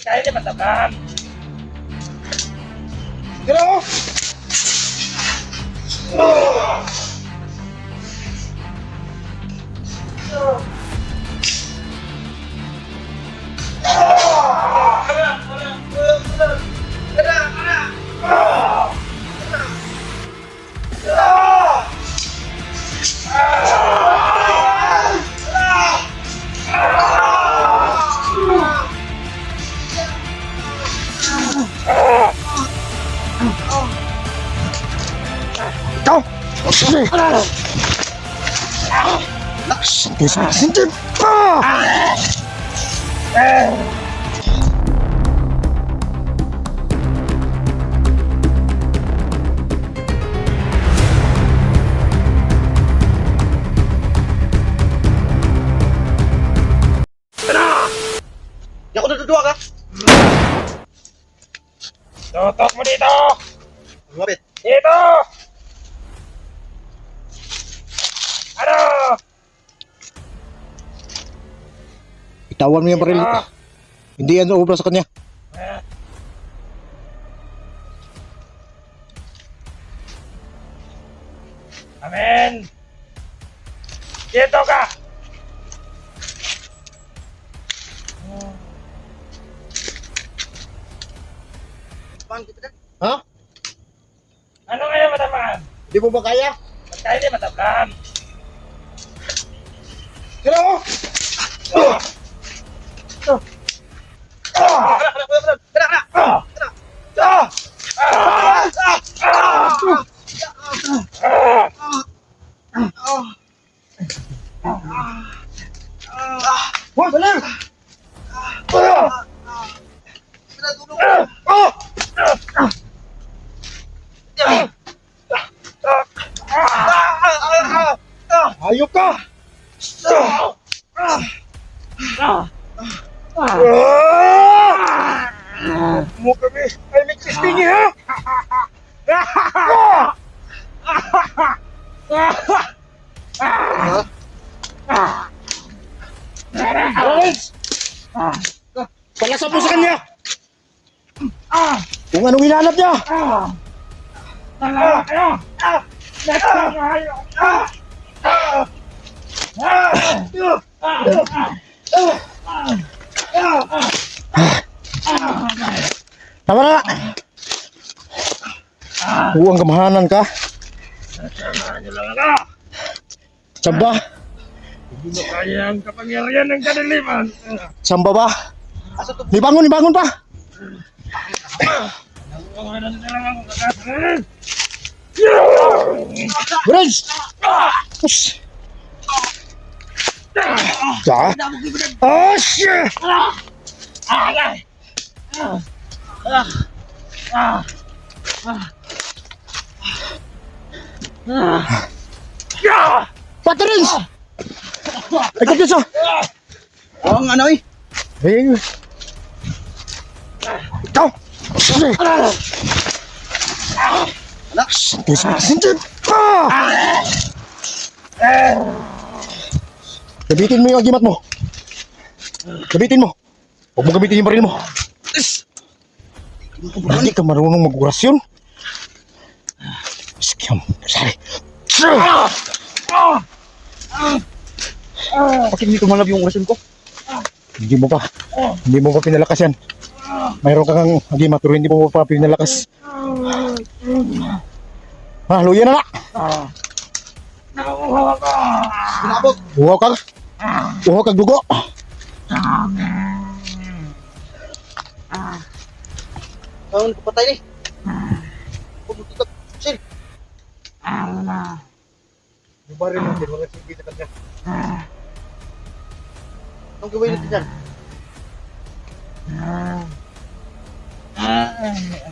Kaya di matablan. Tira mo! Ikaw! Sige! Sintip! Sintip! Di ako natutuwa ka. Tutok mo dito! Lumapit. Dito! Ano? Itawan mo yung baril. Hindi yan obra sa kanya. Amen! Dito ka! Paano kita ka? Ha? Ano ngayon matamaan? Di mo ba kaya? Ba't kaya di matablan? Tira mo! Hoy, dali! Ayok ka! Mo kami ay nagsistingi ha? Lawrence! Palasan mo sa kanya! Kung anong hinanap niya! Dalawa kayo! Nagkakayo! Tama na! Huwag kamahanan ka. Samahan niyo lang ako! Samba? Hindi mo kaya ang kapangyarihan ng kadiliman! Samba ba? Ibangon pa! Nangungunan na lang ako kakasarin! Bridge! Ush! Da! Oh, shit! Aray! Patrins! Ay, kapisa! Oo nga na eh. Hey! Ikaw! Sige! Sintip! Sintip! Gabitin mo yung agimat mo. Gabitin mo. Huwag mo gabitin yung baril mo. Hindi ka marunong mag-orasyon. Sikyan. Sorry. Bakit hindi tumalab yung orasyon ko? Hindi mo pa. Hindi mo pa pinalakas yan. Mayroon kang agimat pero hindi mo pa pinalakas. Luya na na. Nakuha ka! Pinabot. Uhaw ka. Uhaw kag dugo. Taon ko patay ni. Pumututok. Sil. Yung baril natin, mga sige sa kanya. Anong gawin natin dyan?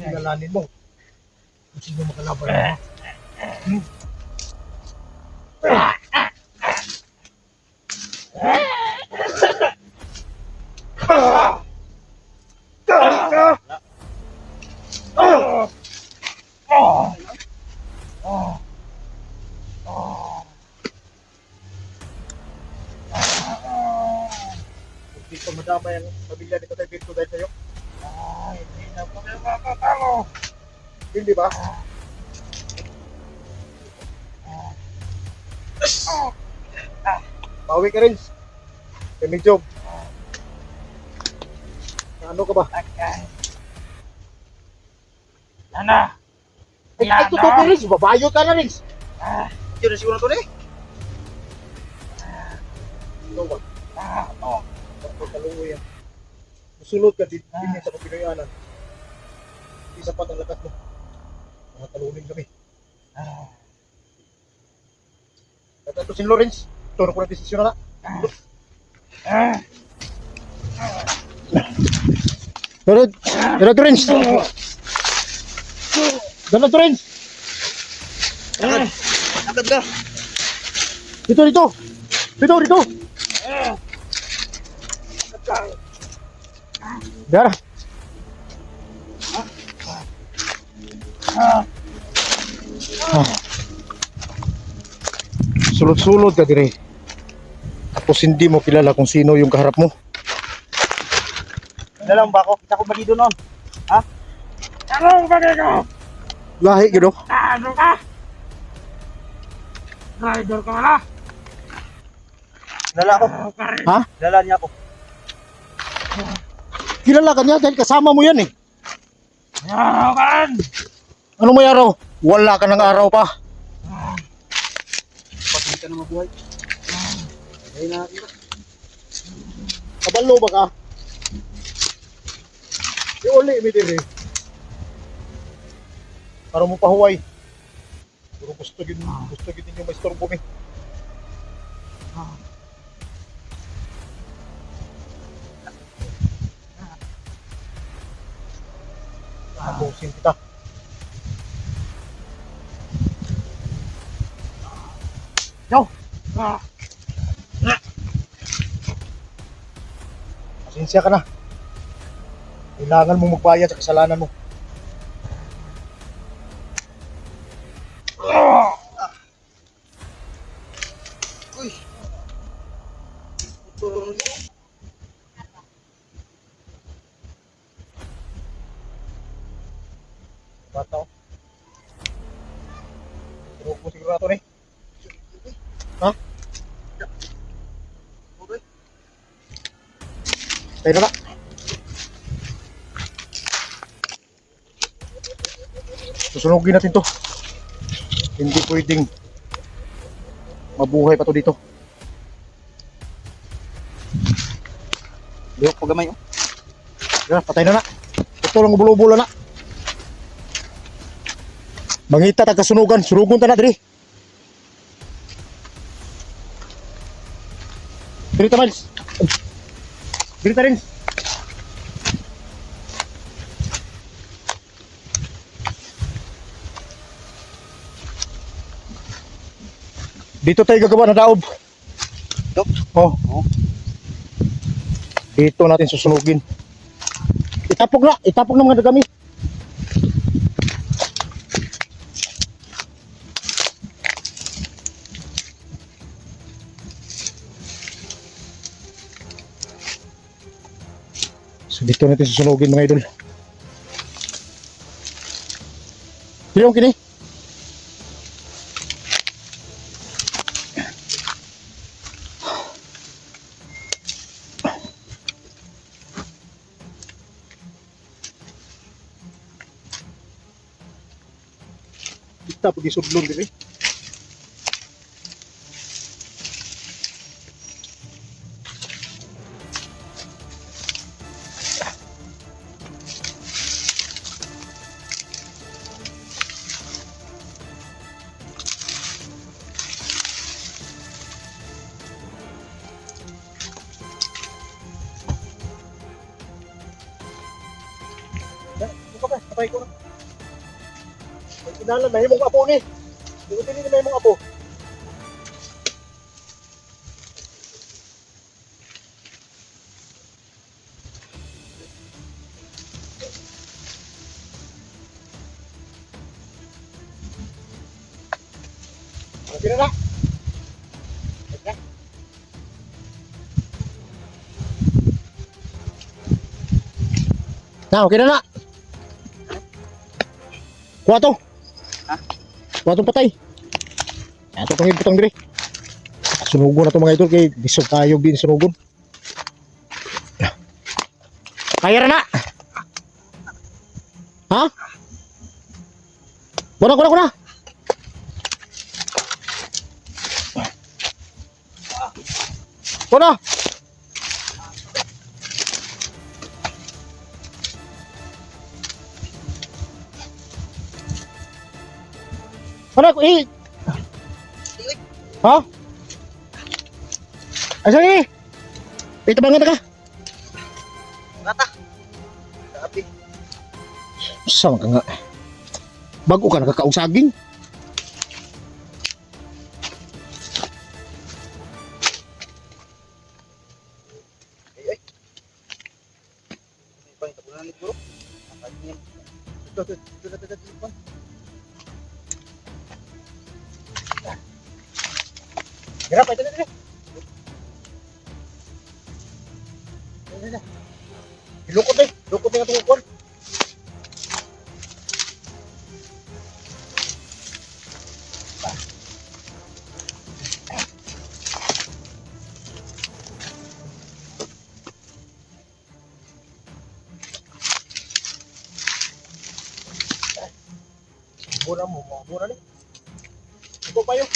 Galanin mo. Kung sino makalaban mo. Hindi ko madamay ang pamilya ni Tatay Virgo dahil sa'yo. na kami matatalo. Hindi ba? Bawi ka rin. Kay medyo. Ano ka ba? Ano? Ay, ito to ka rin. Babayo ka na rin. Diyan na siguro to eh. Ikaw ba? Ako kalungo yan. Musulod ka din sa kapinoyanan. Hindi sapat ang lakas mo. Mga talunin kami. At ito si Lawrence. Ito na ko na desisyon na. Darad Lawrence! Darad Lawrence! Agad ka. Dito! Dara! Sulod-sulod ka dire. Tapos hindi mo kilala kung sino yung kaharap mo. Ano lang ba ako? Kita ko ba dito noon? Anong bagay ko? Lahi gino. Ano ka? Rider ka wala? Kilala ako. Ha? Kilala niya ako. Kilala ka niya dahil kasama mo yan eh. Ano ka? Anong may araw? Wala ka ng araw pa. Pati ka na mabuhay. Ayun na natin ba? Kabalo ba ka? Iuli mi dire. Para mo pahuway. Pero gusto gid ninyo may storbo mi. Abusin kita. Yo! Pasensya ka na. Kailangan mong magbayad sa kasalanan mo. Uy. Tulong niyo. Bata ko. Pero kung sigurado ni. Ha? Okay. Tayo na. Susunugin natin to. Hindi pwedeng mabuhay pa to dito. Lihok pa gamay oh. Yan, patay na na. Ito lang bulo-bulo na. Mangita ta kasunugan, surugon ta na diri. Diri ta Miles. Diri ta rin. Dito tayo gagawa ng daob. Dok. Oh. Dito natin susunugin. Itapog na mga dagami. So dito natin susunugin mga idol. Dito yung kini. Kita pergi sebelum ini. Buka ba? Patay ko na. May kinalan, may mong apo ni. Hindi ko tinili may mong apo. Okay na na. Okay na. Na, okay na na. Kuha to. Ha? Kuha tong patay. Ato pang ibutang dire. Sunugon na to mga idol kay bisog tayo din sunugon. Kaya na. Ha? Kuna. Kuna. Kuna ko Ha? Asa ni? Ito bangan ka. Rata. Grabe. Sama ka nga. Bago ka nakakausaging. Ay. May pang tabunan ni bro. Ang niya. Ito. Hirap, ito. Lukot eh. Lukot nga itong ukon. Mura mo, mura nih. Ito pa yun.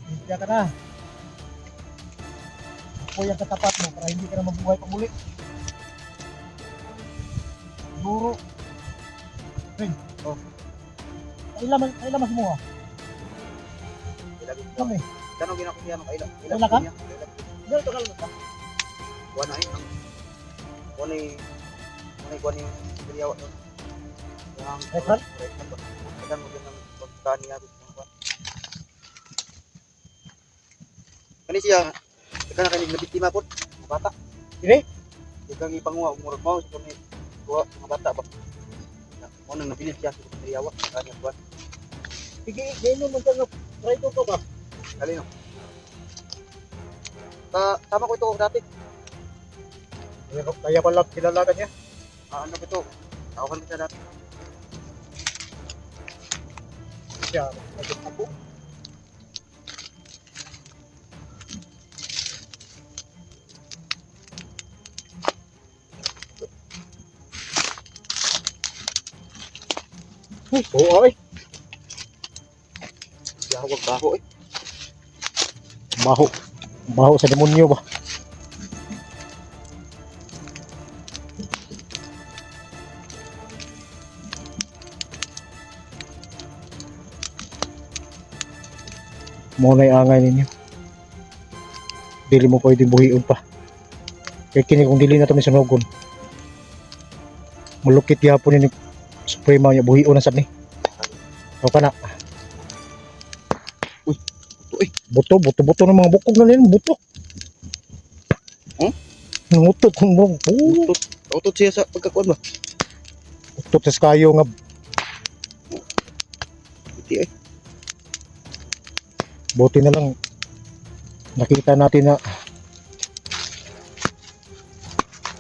Hintya ka na. Ako yung katapat mo para hindi ka na mabuhay pa muli. Siguro. Ring. Oh. Ay lamas mo ah. Kami. Tanong ginakuha ng kaila. Kaila ka? Dito ka lang. Kuha na ang kuha ni Beriyawa doon. Yang Rekran? Rekran ba? Rekran mo din ng pagkani natin. Kani siya, teka na kanig na biktima po, mga bata. Dire? Ikang ipanguha, umurag mo, sa kami, mga bata ba? Mo nang nabilis siya sa Beriyawa, kanya buwan. Sige, gano'n mo ka try to ba? Kali no? Tama ko ito dati. Kaya pala kilala ka niya. Ano ko ito? Tawakan ko siya dati. Siya, naging ako. Oo, ay. Siya huwag baho eh. Baho. Baho sa demonyo ba? Muna yung angay ninyo. Dili mo pwedeng buhion pa. Kaya kini kung dili na ito may sunugon. Malukit yapon yun yung suprema niya buhion na sab ni. O ka na. Uy, buto ng mga bukog na nila, buto. Hmm? Nangutot ng bukog. Utot siya sa pagkakuan ba? Utot sa kayo nga. Hindi eh. Buti na lang nakita natin na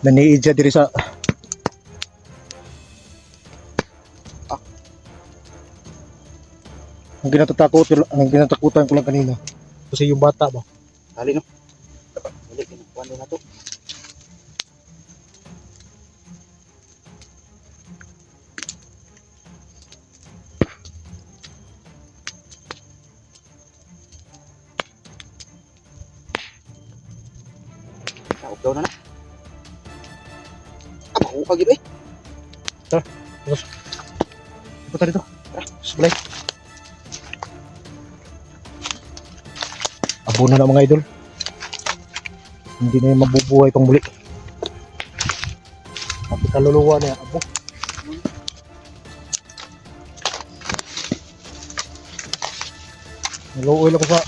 naniid siya diri sa ang ginatakutan ko lang kanina kasi yung bata ba. Kali no? Dali, kinukuhan din na to. Kaog daw na na. Makuha gitu eh. Punta dito. Sublay. Abo na mga idol. Hindi na yung mabubuhay pang muli. Pati kaluluwa niya, abo. Naluoy lang ko sa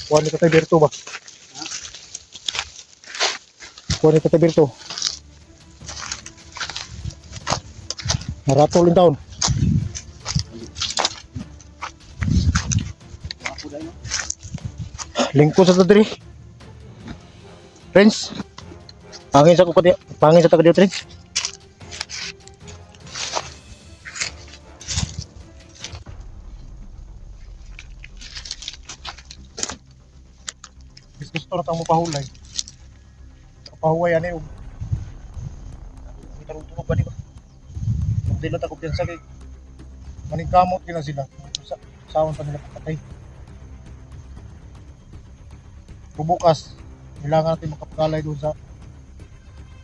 kuha ni Tatay Berto ba? Kuha ni Tatay Berto. Naratol yung taon. Lingko sa tadri. Friends, pangin sa taga dito, friends. Gusto na tang mapahulay. Pahuway ani og tarong-tarong ba di ba? Kung dili ta kumpiyansa kay maningkamot gina sila. Sawon pa nila patay. Bubukas, kailangan natin makapagalay doon sa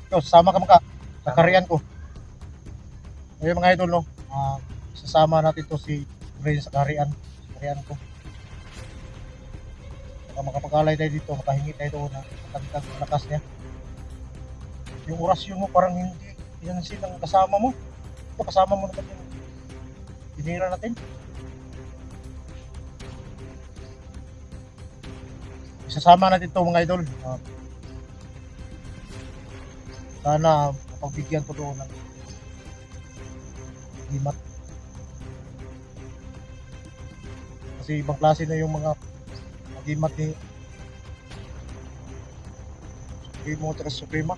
sasama ka maka sa karyan ko. Ayun mga idol, no? Sasama natin to si Ray sa karyan ko. Baka makapagalay tayo dito, makahingi tayo doon na matagdag ang lakas niya. Yung orasyon mo parang hindi yan silang kasama mo. Ito kasama mo naman yung binira natin. Isasama natin ito mga idol. Sana mapagbigyan to doon ng himat. Kasi ibang klase na yung mga himat ni Supremo at Suprema.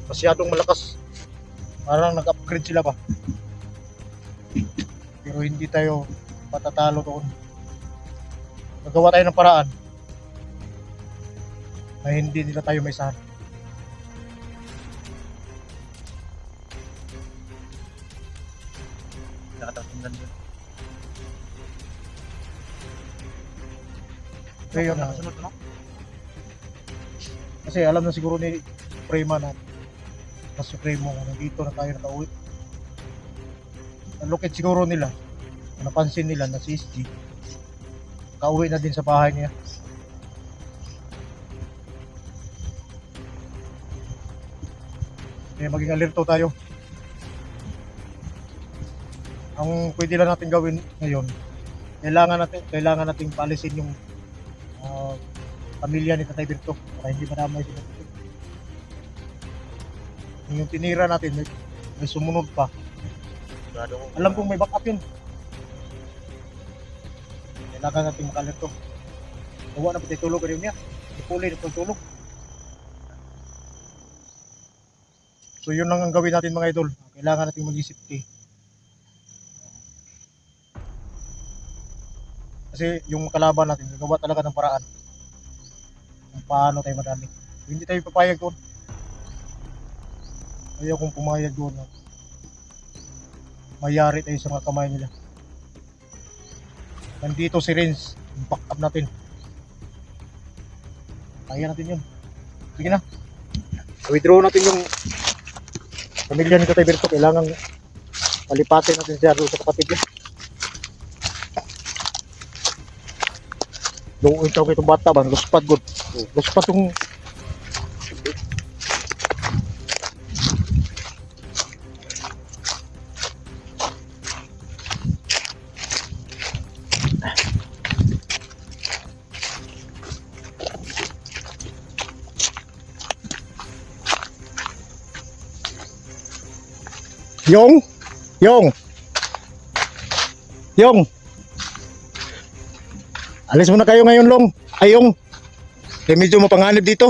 Masyadong malakas. Parang nag-upgrade sila ba? Pero hindi tayo patatalo doon. Nagawa tayo ng paraan na hindi nila tayo may sahan. Nakatapos yun. Kaya yun na. Sunod, no? Kasi alam na siguro ni Suprema na mas Supremo na nandito na tayo nakauwi. Nalukit siguro nila, napansin nila na si SG kauwi na din sa bahay niya. Kaya maging alerto tayo. Ang pwede lang natin gawin ngayon, kailangan nating paalisin yung pamilya ni Tatay Berto para hindi madamay sila. Yung tinira natin, may sumunod pa. Alam kong may backup yun. Kailangan natin makalerto. Nawa na pati tulog rin niya. Ipuli na tulog. So yun lang ang gawin natin mga idol. Kailangan natin mag-isip kasi yung kalaban natin, gagawa talaga ng paraan kung paano tayo madali. Hindi tayo papayag doon. Ayaw kong pumayag doon na mayari tayo sa mga kamay nila. Nandito si Renz, back up natin. Kaya natin yun. Sige na. Withdraw natin yung pamilya ni Tatay Berto. Kailangan palipatin natin siya doon sa kapatid niya. Yung ito itong bata ba, luspat good. Luspat yung Yung alis muna kayo ngayon, Long. Ayong medyo mapanganib dito.